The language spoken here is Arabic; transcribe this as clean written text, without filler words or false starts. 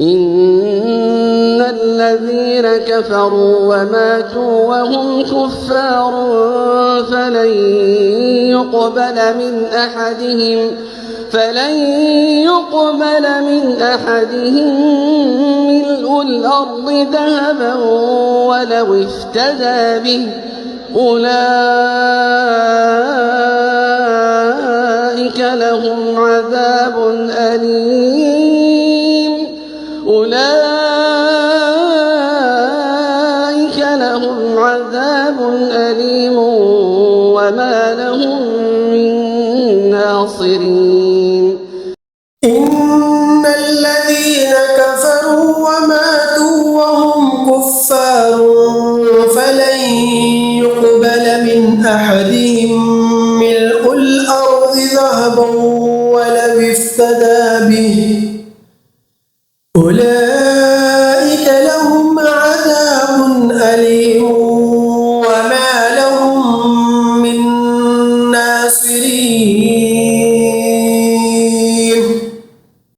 إن الذين كفروا وماتوا وهم كفار فلن يقبل من أحدهم ملء الأرض ذهبا ولو افتدى به أولئك لهم عذاب أليم وما لهم من ناصرين. إن الذين كفروا وماتوا وهم كفار فلن يقبل من أحدهم ملء الأرض ذهبا ولو افتدى به أولئك لهم عذاب أليم وما لهم من ناصرين.